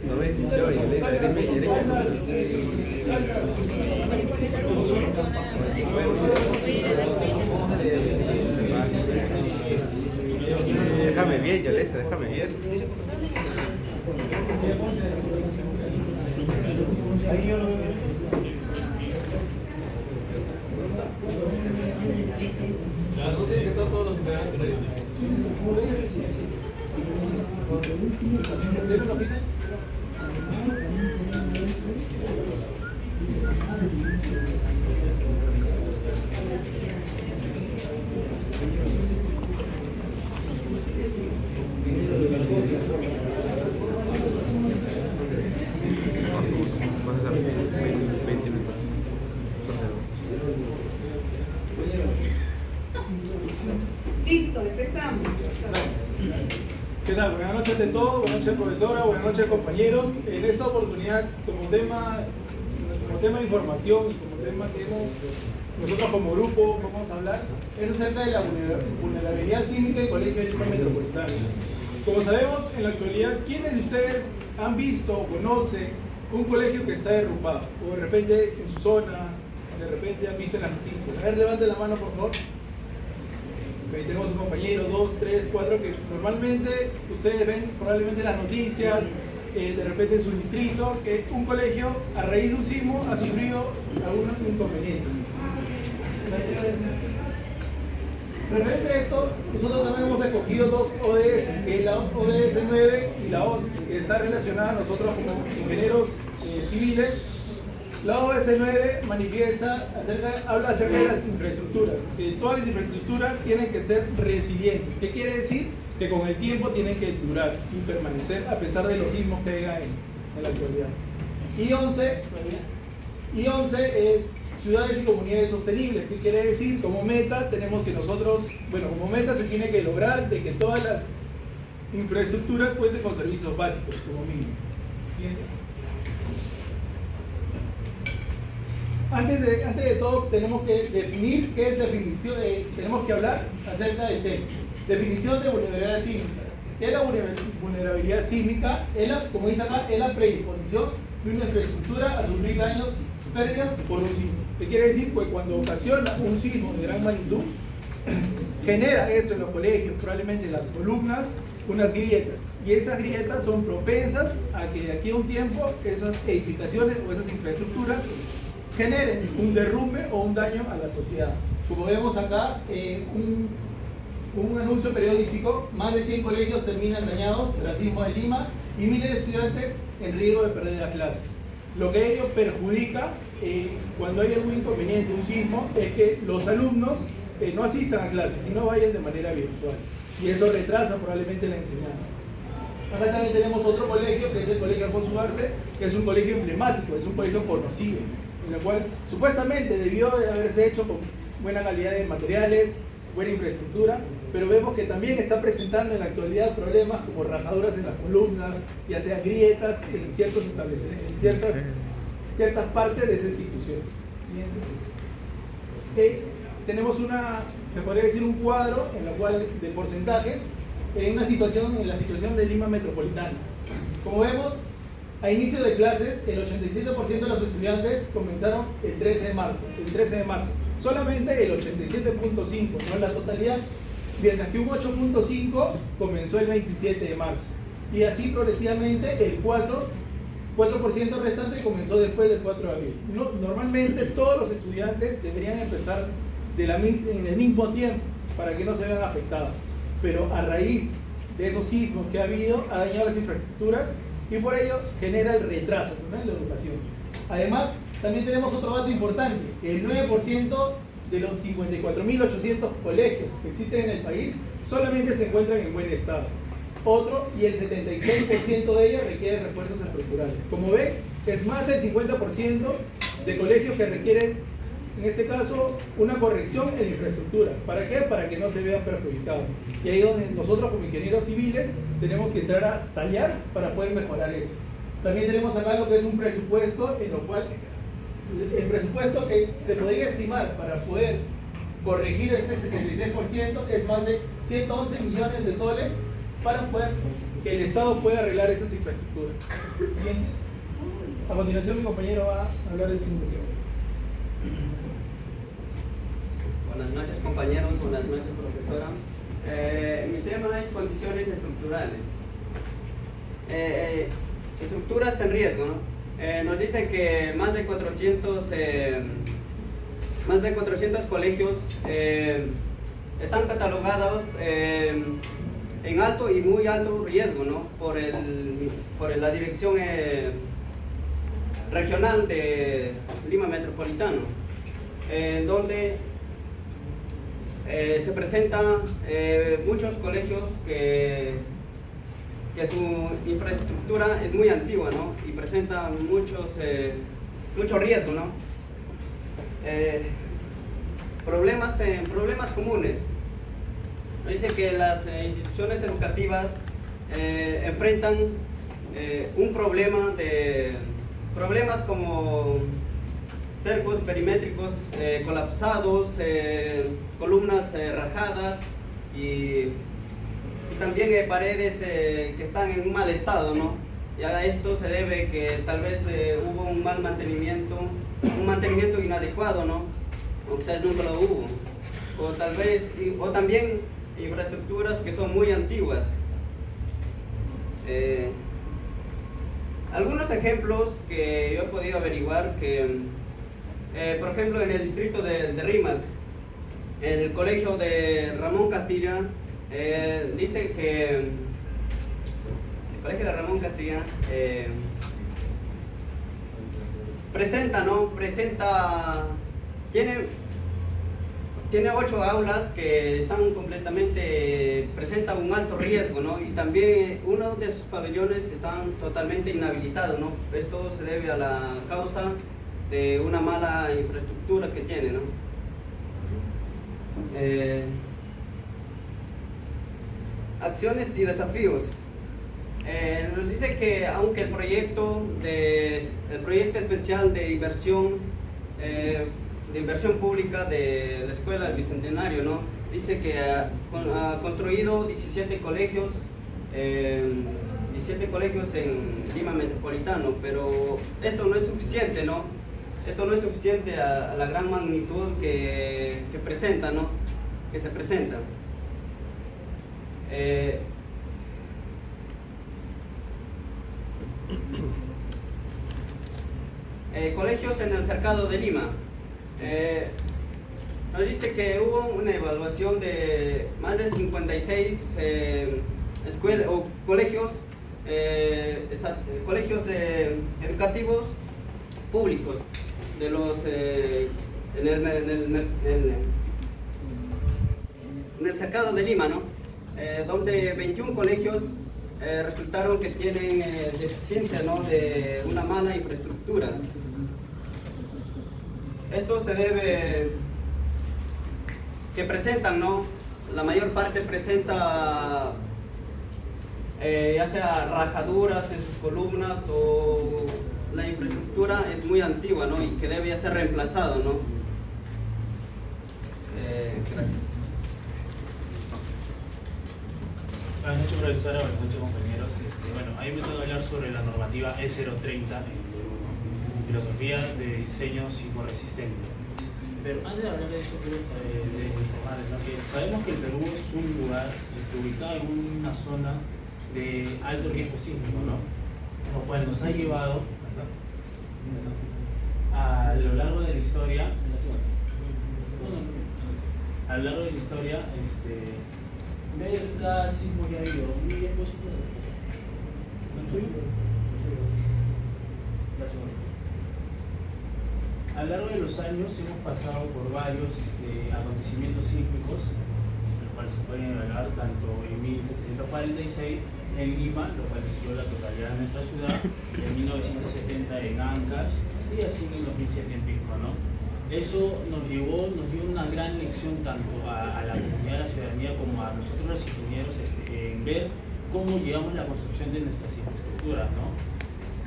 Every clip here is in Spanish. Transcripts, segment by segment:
No me sintió y déjame bien, Yolesa, déjame bien. Listo, empezamos. ¿Qué tal? Buenas noches de todos, buenas noches profesora, buenas noches compañeros. En esta oportunidad, como tema de información y como tema que nosotros como grupo vamos a hablar, es acerca de la vulnerabilidad sísmica del Colegio de Lima Metropolitano. Como sabemos, en la actualidad, ¿quiénes de ustedes han visto o conocen un colegio que está derrumbado? O de repente en su zona, de repente han visto en las noticias. A ver, levante la mano por favor. Okay, tenemos un compañero, 2, 3, 4, que normalmente ustedes ven probablemente en las noticias, de repente en su distrito, que un colegio a raíz de un sismo ha sufrido algún inconveniente. Referente a esto, nosotros también hemos escogido dos ODS, que es la ODS 9 y la 11, que está relacionada a nosotros como ingenieros civiles. La ODS 9 habla acerca de las infraestructuras, que todas las infraestructuras tienen que ser resilientes. ¿Qué quiere decir? Que con el tiempo tienen que durar y permanecer a pesar de los sismos que haya en la actualidad. Y 11 es ciudades y comunidades sostenibles. ¿Qué quiere decir? Como meta tenemos que nosotros, como meta se tiene que lograr de que todas las infraestructuras cuenten con servicios básicos como mínimo. ¿Siguiente? Antes de todo, tenemos que definir qué es definición, tenemos que hablar acerca del tema. Definición de vulnerabilidad sísmica. ¿Qué es la vulnerabilidad sísmica? Como dice acá, es la predisposición de una infraestructura a sufrir daños, pérdidas por un sismo. ¿Qué quiere decir? Pues cuando ocasiona un sismo de gran magnitud, genera esto en los colegios, probablemente en las columnas, unas grietas. Y esas grietas son propensas a que de aquí a un tiempo esas edificaciones o esas infraestructuras generen un derrumbe o un daño a la sociedad. Como vemos acá, un anuncio periodístico, más de 100 colegios terminan dañados tras sismo de Lima y miles de estudiantes en riesgo de perder la clase. Lo que ello perjudica cuando hay algún inconveniente, un sismo, es que los alumnos no asistan a clases, sino vayan de manera virtual. Y eso retrasa probablemente la enseñanza. Acá también tenemos otro colegio, que es el Colegio Alfonso Ugarte, que es un colegio emblemático, es un colegio conocido, en el cual supuestamente debió de haberse hecho con buena calidad de materiales, buena infraestructura, pero vemos que también está presentando en la actualidad problemas como rajaduras en las columnas, ya sea grietas en ciertos establecimientos, en ciertas partes de esa institución. Tenemos se podría decir un cuadro en la cual de porcentajes en la situación de Lima Metropolitana. Como vemos, a inicio de clases, el 87% de los estudiantes comenzaron el 13 de marzo. Solamente el 87.5%, no la totalidad, mientras que un 8.5% comenzó el 27 de marzo. Y así progresivamente el 4% restante comenzó después del 4 de abril. Normalmente todos los estudiantes deberían empezar en el mismo tiempo para que no se vean afectados. Pero a raíz de esos sismos que ha habido, ha dañado las infraestructuras y por ello genera el retraso, ¿no?, en la educación. Además, también tenemos otro dato importante, que el 9% de los 54.800 colegios que existen en el país solamente se encuentran en buen estado. Y el 76% de ellos requieren refuerzos estructurales. Como ven, es más del 50% de colegios que requieren, en este caso, una corrección en la infraestructura. ¿Para qué? Para que no se vean perjudicados. Y ahí es donde nosotros como ingenieros civiles tenemos que entrar a tallar para poder mejorar eso. También tenemos acá lo que es un presupuesto, en lo cual el presupuesto que se podría estimar para poder corregir este 76% es más de 111 millones de soles para poder que el Estado pueda arreglar esas infraestructuras. Siguiente. A continuación mi compañero va a hablar de simulación. Buenas noches compañeros, buenas noches profesora. Mi tema es condiciones estructurales. Estructuras en riesgo, ¿no? Nos dicen que más de 400 colegios están catalogados en alto y muy alto riesgo, ¿no? por la dirección regional de Lima Metropolitano, donde se presentan muchos colegios que su infraestructura es muy antigua, ¿no? Y presenta mucho riesgo, ¿no? Problemas comunes. Dice que las instituciones educativas enfrentan problemas como cercos perimétricos colapsados, columnas rajadas y también paredes que están en un mal estado, ¿no? Y a esto se debe que tal vez hubo un mal mantenimiento, un mantenimiento inadecuado, ¿no? O quizás nunca lo hubo. O también infraestructuras que son muy antiguas. Algunos ejemplos que yo he podido averiguar que, por ejemplo, en el distrito de Rímac, en el colegio de Ramón Castilla, dice que el colegio de Ramón Castilla tiene 8 aulas que están presentan un alto riesgo, ¿no? Y también uno de sus pabellones están totalmente inhabilitados, ¿no? Esto se debe a la causa de una mala infraestructura que tiene, ¿no? Acciones y desafíos. Nos dice que aunque el proyecto especial de inversión pública de la Escuela del Bicentenario, ¿no? Dice que ha construido 17 colegios en Lima Metropolitano, pero esto no es suficiente, ¿no? Esto no es suficiente a la gran magnitud que presenta, ¿no? Que se presenta. Colegios en el cercado de Lima. Nos dice que hubo una evaluación de más de 56 escuelas o colegios educativos públicos de los en el cercado de Lima, ¿no? Donde 21 colegios resultaron que tienen deficiencia, ¿no? De una mala infraestructura. Esto se debe que presentan, ¿no? La mayor parte presenta ya sea rajaduras en sus columnas o la infraestructura es muy antigua, ¿no? Y que debe ya ser reemplazado, ¿no? Gracias. Buenas noches, profesora. Buenas noches, compañeros. Bueno, a mí me toca hablar sobre la normativa E030, filosofía de diseño psicoresistente. Pero antes de hablar de eso, quiero informarles, ¿no? Que sabemos que el Perú es un lugar ubicado en una zona de alto riesgo sísmico, ¿no? Lo cual nos ha llevado, ¿verdad? A lo largo de la historia, ver cada sismo que ha habido. Muy bien, pues, a lo largo de los años hemos pasado por varios acontecimientos sísmicos, los cuales se pueden evaluar tanto en 1746 en Lima, lo cual destruyó la totalidad de nuestra ciudad, en 1970 en Ancash y así en 2007 en Pisco, ¿no? Eso nos dio una gran lección tanto a la comunidad, a la ciudadanía, como a nosotros los ingenieros, en ver cómo llevamos la construcción de nuestras infraestructuras, ¿no?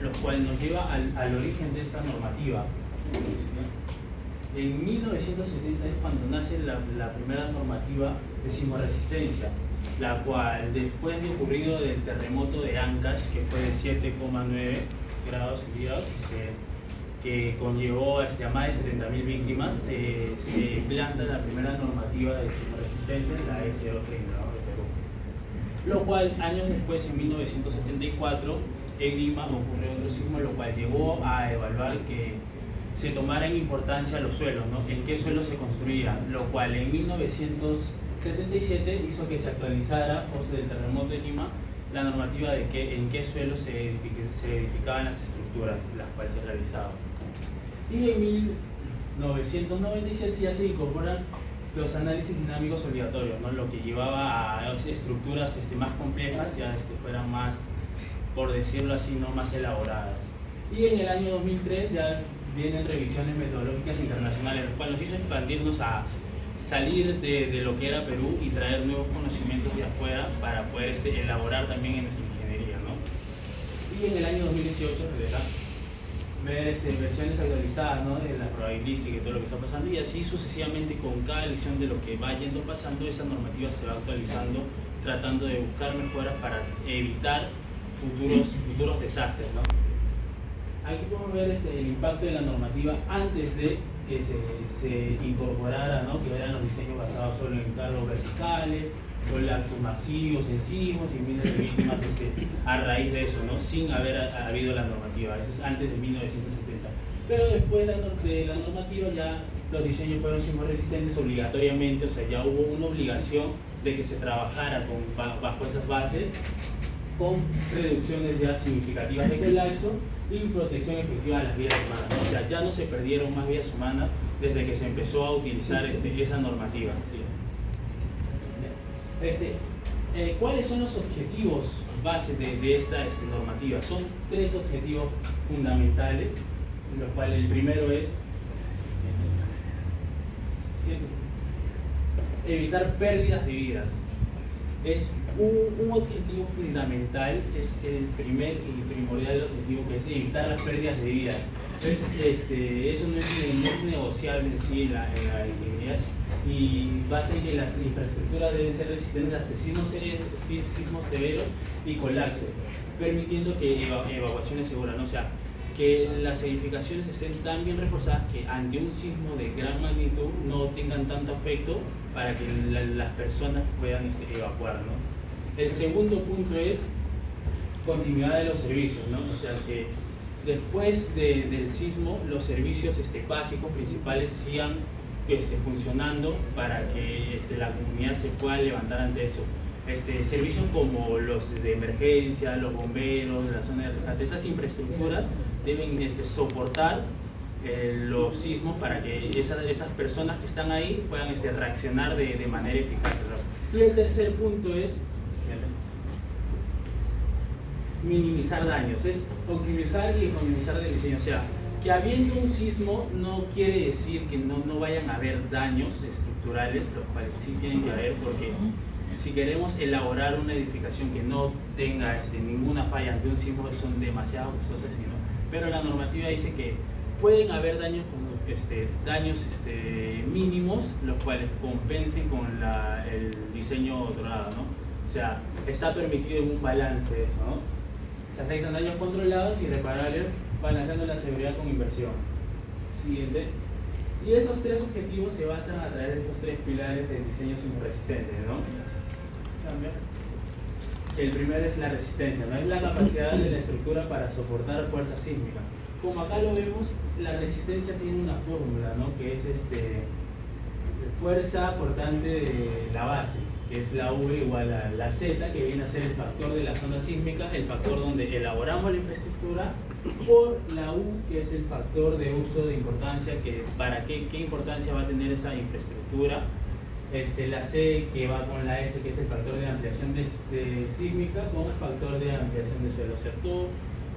Lo cual nos lleva al origen de esta normativa. En 1970 es cuando nace la primera normativa de sismoresistencia, la cual después de ocurrido del terremoto de Ancash, que fue de 7,9 grados centígrados, que conllevó a más de 70.000 víctimas, se implanta la primera normativa de sismoresistencia, la S030, ¿no?, de Perú. Lo cual, años después, en 1974, en Lima ocurrió otro sismo, lo cual llevó a evaluar que se tomaran importancia los suelos, ¿no?, en qué suelo se construía, lo cual en 1977 hizo que se actualizara, post del terremoto de Lima, la normativa de en qué suelo se edificaban las estructuras, las cuales se realizaban. Y en 1997 ya se incorporan los análisis dinámicos obligatorios, ¿no?, lo que llevaba a estructuras más complejas, ya fueran más, por decirlo así, no más elaboradas. Y en el año 2003 ya vienen revisiones metodológicas internacionales, lo cual nos hizo expandirnos a salir de lo que era Perú y traer nuevos conocimientos de afuera para poder elaborar también en nuestra ingeniería, ¿no? Y en el año 2018, ver versiones actualizadas, ¿no?, de la probabilística y todo lo que está pasando, y así sucesivamente con cada lección de lo que va yendo pasando, esa normativa se va actualizando, tratando de buscar mejoras para evitar futuros desastres, ¿no? Aquí podemos ver el impacto de la normativa antes de que se incorporara, ¿no?, que eran los diseños basados solo en carros verticales, colapsos masivos en sismos y miles de víctimas a raíz de eso, ¿no?, sin haber habido la normativa. Eso es antes de 1970. Pero después de la normativa ya los diseños fueron sismoresistentes obligatoriamente, o sea, ya hubo una obligación de que se trabajara bajo esas bases, con reducciones ya significativas de colapso y protección efectiva de las vidas humanas, ¿no? O sea, ya no se perdieron más vidas humanas desde que se empezó a utilizar esa normativa, ¿sí? ¿Cuáles son los objetivos bases de esta normativa? Son 3 objetivos fundamentales, los cuales el primero es evitar pérdidas de vidas. Es un objetivo fundamental, es el primer y primordial objetivo, que es evitar las pérdidas de vida. Eso no es negociable en sí en la ingeniería, y basa en que las infraestructuras deben ser resistentes a sismos severos y colapsos, permitiendo que evacuaciones seguras, ¿no? O sea, que las edificaciones estén tan bien reforzadas que ante un sismo de gran magnitud no tengan tanto efecto para que las personas puedan evacuar, ¿no? El segundo punto es continuidad de los servicios, ¿no? O sea, que después del sismo los servicios básicos principales sigan funcionando para que la comunidad se pueda levantar ante eso. Servicios como los de emergencia, los bomberos, la zona de rescate, esas infraestructuras deben soportar los sismos para que esas personas que están ahí puedan reaccionar de manera eficaz, ¿verdad? Y el tercer punto es minimizar daños, es optimizar y economizar el diseño. O sea, que habiendo un sismo no quiere decir que no vayan a haber daños estructurales, los cuales sí tienen que haber, porque si queremos elaborar una edificación que no tenga ninguna falla ante un sismo, son demasiado costosas, pero la normativa dice que pueden haber daños mínimos, los cuales compensen con el diseño dorado, ¿no? O sea, está permitido en un balance eso, ¿no? Se afectan daños controlados y reparables, balanceando la seguridad con inversión. Siguiente. Y esos 3 objetivos se basan a través de estos 3 pilares del diseño sismoresistente, ¿no? El primero es la resistencia, ¿no? Es la capacidad de la estructura para soportar fuerzas sísmicas. Como acá lo vemos, la resistencia tiene una fórmula, ¿no?, que es fuerza portante de la base, que es la V igual a la Z, que viene a ser el factor de la zona sísmica, el factor donde elaboramos la infraestructura, por la U, que es el factor de uso de importancia, que para qué importancia va a tener esa infraestructura, la C, que va con la S, que es el factor de ampliación sísmica, con factor de ampliación de suelo. O sea, todo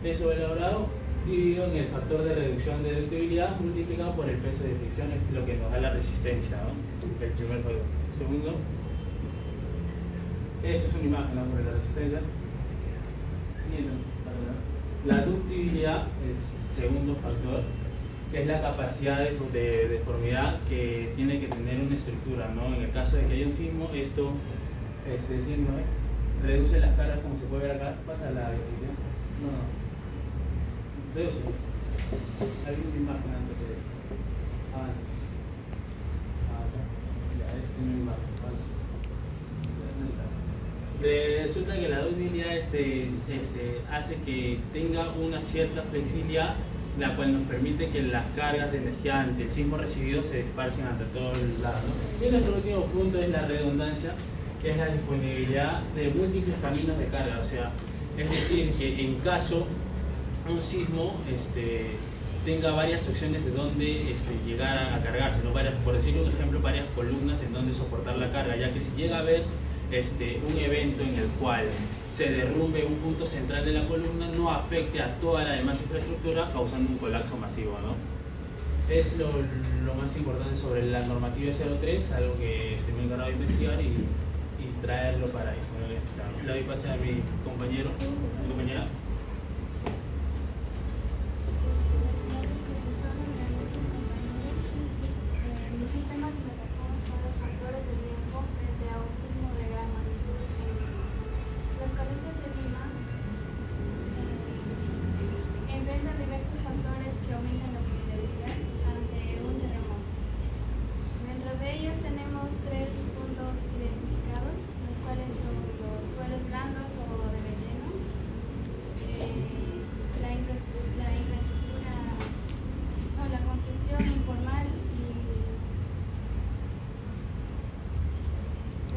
eso elaborado dividido en el factor de reducción de ductibilidad multiplicado por el peso de fricción, es lo que nos da la resistencia, ¿no? El primer factor. Segundo, esta es una imagen, ¿no?, sobre la resistencia. Siguiente, la ductibilidad es segundo factor, que es la capacidad de deformidad que tiene que tener una estructura, ¿no? En el caso de que haya un sismo, esto diciendo, reduce las cargas como se puede ver acá, pasa la diapositiva. No, reduce. Alguna imagen antes de avanza. Ya, una imagen, avanza. Resulta que la ductilidad hace que tenga una cierta flexibilidad, la cual nos permite que las cargas de energía ante el sismo recibido se dispersen ante todos lados, ¿no? Y nuestro último punto es la redundancia, que es la disponibilidad de múltiples caminos de carga. O sea, es decir, que en caso un sismo tenga varias opciones de dónde llegar a cargarse, ¿no? Por decir un ejemplo, varias columnas en donde soportar la carga, ya que si llega a haber un evento en el cual se derrumbe un punto central de la columna, no afecte a toda la demás infraestructura causando un colapso masivo, ¿no? Es lo más importante sobre la normativa 03, algo que me he encargado de investigar y traerlo para ahí. Bueno, le doy pase a mi compañero, mi compañera. Un tema que me tocó son los factores de riesgo frente a un sismo de gran magnitud en Lima. Los colegios de Lima enfrentan diversos factores que aumentan la vulnerabilidad ante un terremoto. Dentro de ellos tenemos 3 puntos identificados, los cuales son los suelos blandos o de relleno, la construcción informal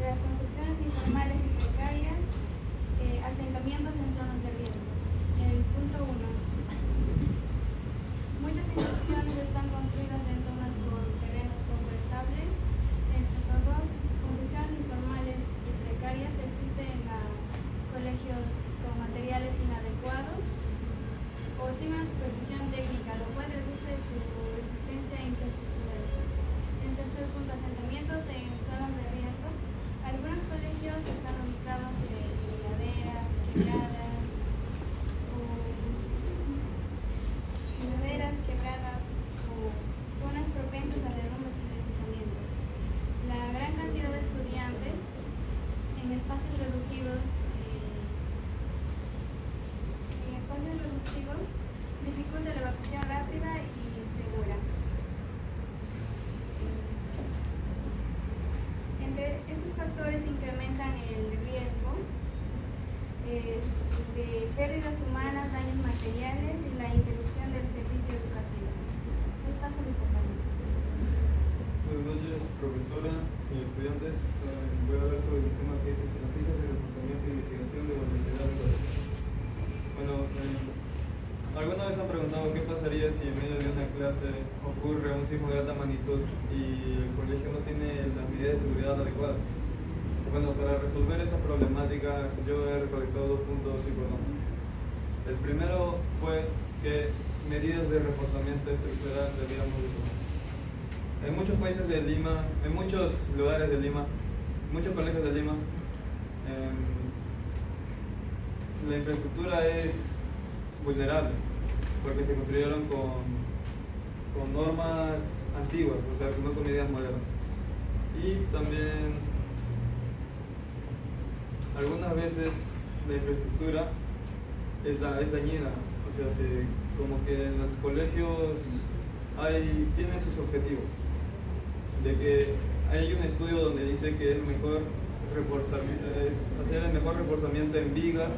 las construcciones informales y precarias, asentamientos en zonas de riesgos. El punto 1. Muchas construcciones están construidas en zonas con terrenos poco estables. El punto 2. Construcciones informales y precarias existen en colegios con materiales inadecuados o sin una supervisión técnica, lo cual reduce su resistencia e infraestructura. El tercer punto, asentamientos en zonas de riesgos. Algunos colegios están ubicados en laderas, quebradas o zonas propensas a derrumbes y deslizamientos. La gran cantidad de estudiantes en espacios reducidos dificulta la evacuación rápida y segura. Entre estos factores incrementan el riesgo de pérdidas humanas, daños materiales y la interrupción del servicio educativo. Les paso a mi compañero. Buenas noches, profesora y estudiantes. Voy a hablar sobre el tema que es estrategias de reforzamiento y mitigación de vulnerabilidad. Bueno, ¿alguna vez han preguntado qué pasaría si en medio de una clase ocurre un sismo de alta magnitud y el colegio no tiene las medidas de seguridad adecuadas? Bueno, para resolver esa problemática yo he recolectado 2 puntos importantes. El primero fue que medidas de reforzamiento estructural debíamos de tomar. En muchos países de Lima, en muchos lugares de Lima, muchos colegios de Lima, la infraestructura es vulnerable porque se construyeron con normas antiguas, o sea, no con medidas modernas. Y también algunas veces la infraestructura es dañina, o sea, como que en los colegios tienen sus objetivos, de que hay un estudio donde dice que es hacer el mejor reforzamiento en vigas,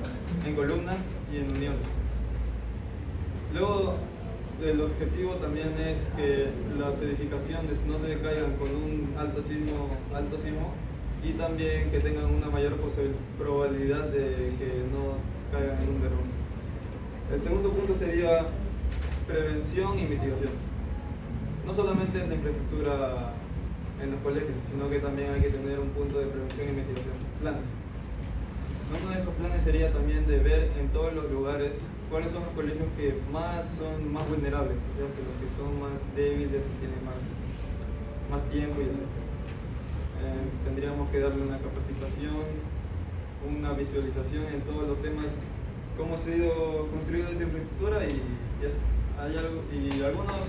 en columnas y en uniones. Luego, el objetivo también es que las edificaciones no se caigan con un alto sismo y también que tengan una mayor probabilidad de que no caigan en un derrumbe. El segundo punto sería prevención y mitigación. No solamente es la infraestructura en los colegios, sino que también hay que tener un punto de prevención y mitigación, planes. Uno de esos planes sería también de ver en todos los lugares cuáles son los colegios que son más vulnerables, o sea, que los que son más débiles, que tienen más tiempo y etc. Tendríamos que darle una capacitación, una visualización en todos los temas, cómo ha sido construida esa infraestructura y eso. Y algunos,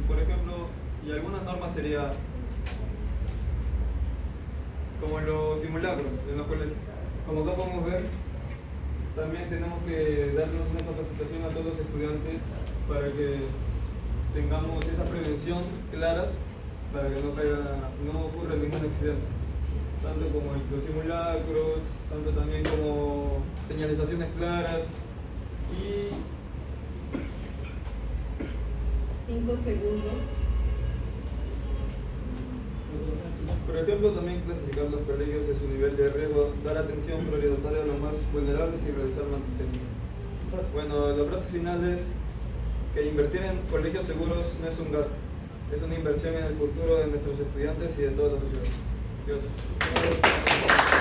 por ejemplo, algunas normas sería como los simulacros en los colegios. Como acá podemos ver, también tenemos que darnos una capacitación a todos los estudiantes para que tengamos esa prevención claras para que no ocurra ningún accidente, tanto como los simulacros, tanto también como señalizaciones claras y 5 segundos. por ejemplo también clasificar los colegios de su nivel de riesgo, dar atención prioritaria a los más vulnerables y realizar mantenimiento. Bueno, la frase final es que invertir en colegios seguros no es un gasto, es una inversión en el futuro de nuestros estudiantes y de toda la sociedad. Gracias.